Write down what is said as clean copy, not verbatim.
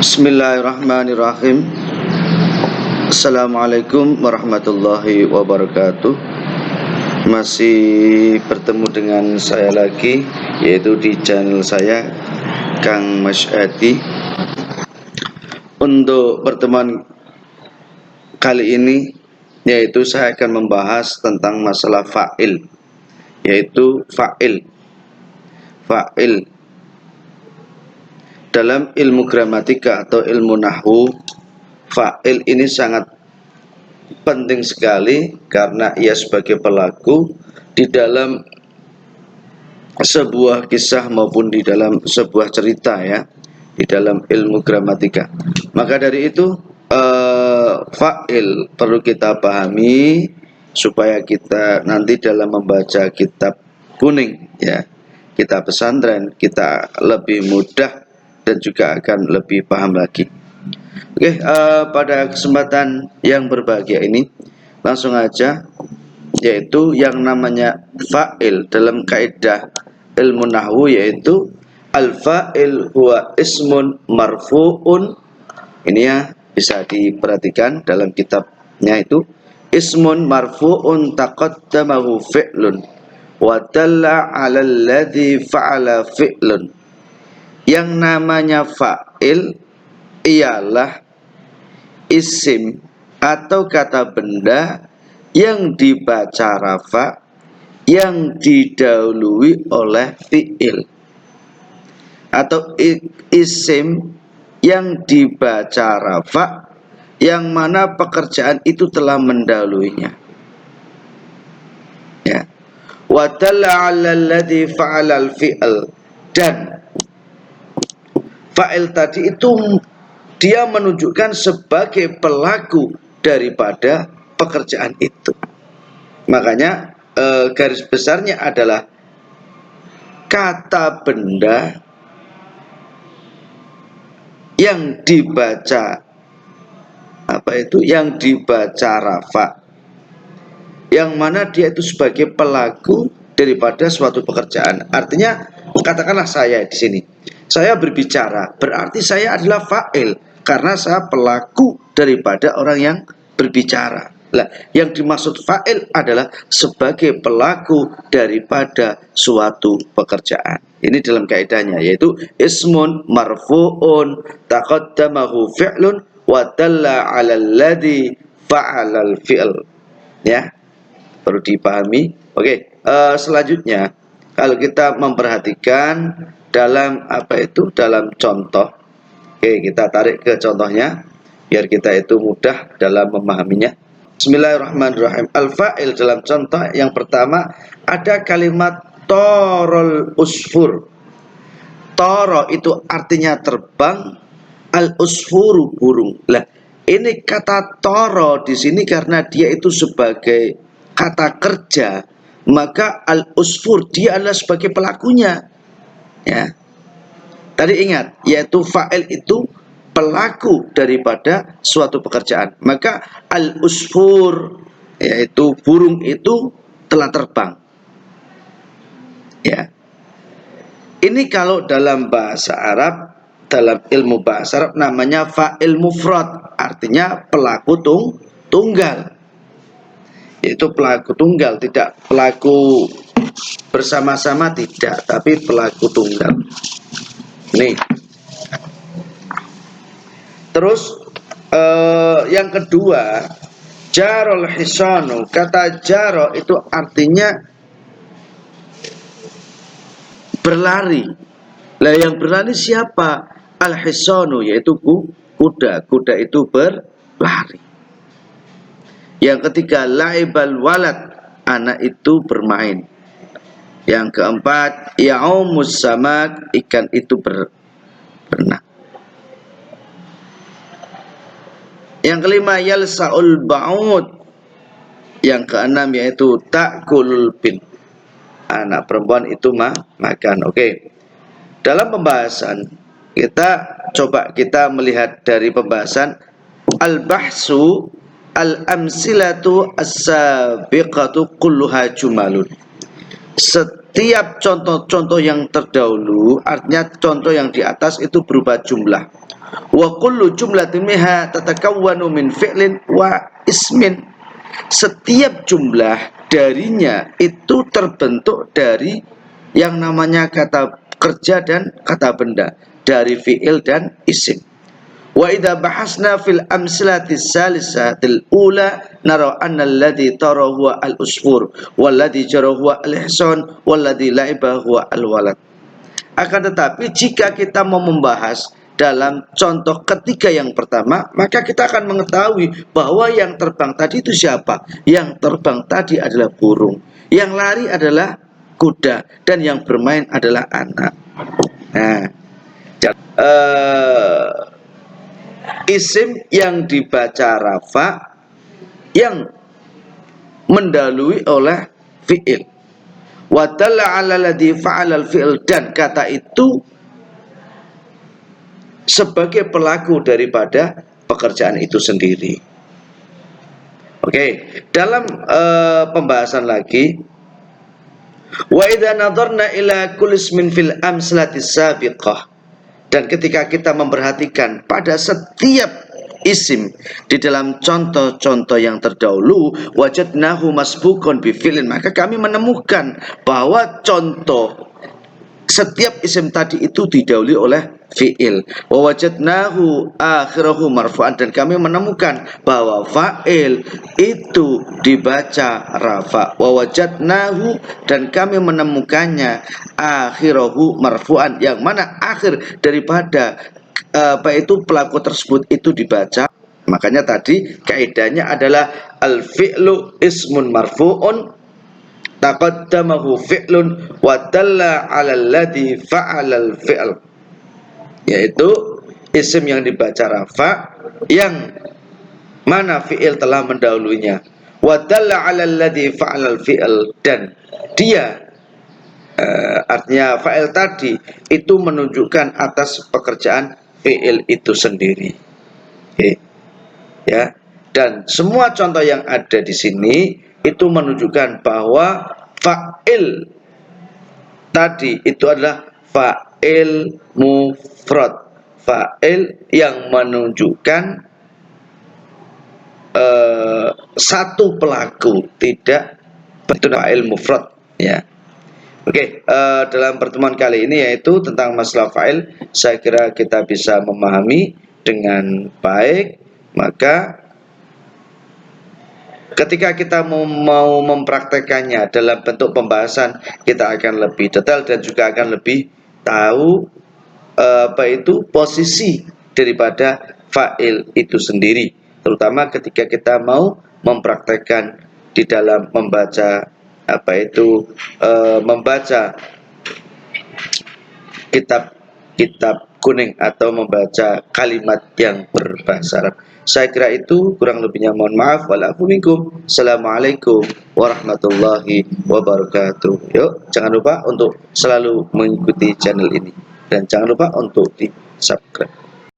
Bismillahirrahmanirrahim. Assalamualaikum warahmatullahi wabarakatuh. Masih bertemu dengan saya lagi, yaitu di channel saya Kang Masyadi. Untuk pertemuan kali ini, yaitu saya akan membahas tentang masalah fa'il, yaitu fa'il. Dalam ilmu gramatika atau ilmu nahwu, fa'il ini sangat penting sekali karena ia sebagai pelaku di dalam sebuah kisah maupun di dalam sebuah cerita, ya, di dalam ilmu gramatika. Maka dari itu fa'il perlu kita pahami supaya kita nanti dalam membaca kitab kuning, ya, kitab pesantren, kita lebih mudah dan juga akan lebih paham lagi. Oke, pada kesempatan yang berbahagia ini langsung aja, yaitu yang namanya fa'il dalam kaidah ilmu nahwu, yaitu al-fa'il huwa ismun marfu'un. Ini ya bisa diperhatikan dalam kitabnya, itu ismun marfu'un taqaddamahu fi'lun wa dalla 'ala alladhi fa'ala fi'lun. Yang namanya fa'il ialah isim atau kata benda yang dibaca rafa, yang didahului oleh fi'il, atau isim yang dibaca rafa yang mana pekerjaan itu telah mendahuluinya, ya. Wa dalla 'ala alladhi fa'ala al-fi'l, dan fa'il tadi itu dia menunjukkan sebagai pelaku daripada pekerjaan itu. Makanya garis besarnya adalah kata benda yang dibaca yang dibaca rafa, yang mana dia itu sebagai pelaku daripada suatu pekerjaan. Artinya, katakanlah saya di sini, saya berbicara, berarti saya adalah fa'il karena saya pelaku daripada orang yang berbicara. Lah, yang dimaksud fa'il adalah sebagai pelaku daripada suatu pekerjaan. Ini dalam kaidahnya, yaitu ismun marfu'un taqaddamahu fi'lun wa dalla 'ala alladhi fa'alal fi'l. Ya, perlu dipahami. Oke, selanjutnya kalau kita memperhatikan dalam dalam contoh. Oke, kita tarik ke contohnya biar kita itu mudah dalam memahaminya. Bismillahirrahmanirrahim. Al-fa'il dalam contoh yang pertama ada kalimat torol usfur. Toro itu artinya terbang, al-usfuru burung. Lah, ini kata toro di sini karena dia itu sebagai kata kerja, maka al-usfur dia adalah sebagai pelakunya. Ya, tadi ingat, yaitu fa'il itu pelaku daripada suatu pekerjaan. Maka al-usfur, yaitu burung itu telah terbang. Ya, ini kalau dalam bahasa Arab, dalam ilmu bahasa Arab namanya fa'il mufrad, artinya pelaku tunggal. Yaitu pelaku tunggal, tidak pelaku bersama-sama, tidak, tapi pelaku tunggal. Nih. Terus yang kedua, jarol hisanu. Kata jaro itu artinya berlari. Lah, yang berlari siapa? Al-hisanu, yaitu kuda. Kuda itu berlari. Yang ketiga, laibal walad, anak itu bermain. Yang keempat, ya'umus samak, ikan itu berenang. Yang kelima, yalsa'ul ba'ud. Yang keenam yaitu ta'kulul bin, anak perempuan itu makan. Oke. Dalam pembahasan kita melihat dari pembahasan al-bahsu al-amsilatu as-sabiqatu kulluha jumalun. Setiap contoh-contoh yang terdahulu, artinya contoh yang di atas itu berupa jumlah. Wa kullu jumlatin minha tatakawwanu min fi'lin wa ismin. Setiap jumlah darinya itu terbentuk dari yang namanya kata kerja dan kata benda, dari fi'il dan isim. Wa idza bahasna fil amsalati salisatil ula nara anna alladhi tara huwa al-usfur walladhi jara huwa al-ihsan walladhi la'iba huwa al-walad. Akan tetapi jika kita mau membahas dalam contoh ketiga yang pertama, maka kita akan mengetahui bahwa yang terbang tadi itu siapa? Yang terbang tadi adalah burung, yang lari adalah kuda, dan yang bermain adalah anak. Nah, isim yang dibaca rafa yang mendahului oleh fi'il. Wa dalla 'ala alladhi fa'ala al-fi'l, dan kata itu sebagai pelaku daripada pekerjaan itu sendiri. Oke, dalam pembahasan lagi, wa idza nadarna ila kulli ismin fil amsalati sabiqah, dan ketika kita memperhatikan pada setiap isim di dalam contoh-contoh yang terdahulu, wajadnahu masbukun bi fi'lin, maka kami menemukan bahwa contoh setiap isim tadi itu didahului oleh fi'il. Wa wajadnahu akhirahu marfu'an, dan kami menemukan bahwa fa'il itu dibaca rafa. Wa wajadnahu, dan kami menemukannya akhirahu marfu'an, yang mana akhir daripada itu pelaku tersebut itu dibaca. Makanya tadi kaidahnya adalah al-fi'lu ismun marfu'un taqaddamahu fi'lun wa dalla 'ala alladhi fa'ala al-fi'l, yaitu isim yang dibaca rafa yang mana fi'il telah mendahulunya, wa dalla 'ala alladhi fa'ala al-fi'l, dan dia artinya fa'il tadi itu menunjukkan atas pekerjaan fi'il itu sendiri. Ya, dan semua contoh yang ada di sini itu menunjukkan bahwa fa'il tadi itu adalah fa'il mufrad, fa'il yang menunjukkan satu pelaku, tidak itu fa'il mufrad, ya. Oke, dalam pertemuan kali ini yaitu tentang masalah fa'il, saya kira kita bisa memahami dengan baik. Maka ketika kita mau mempraktekannya dalam bentuk pembahasan, kita akan lebih detail dan juga akan lebih tahu itu posisi daripada fa'il itu sendiri, terutama ketika kita mau mempraktekkan di dalam membaca membaca kitab kuning atau membaca kalimat yang berbahasa Arab. Saya kira itu, kurang lebihnya mohon maaf. Walafu minkum. Assalamualaikum warahmatullahi wabarakatuh. Yuk, jangan lupa untuk selalu mengikuti channel ini, dan jangan lupa untuk di subscribe.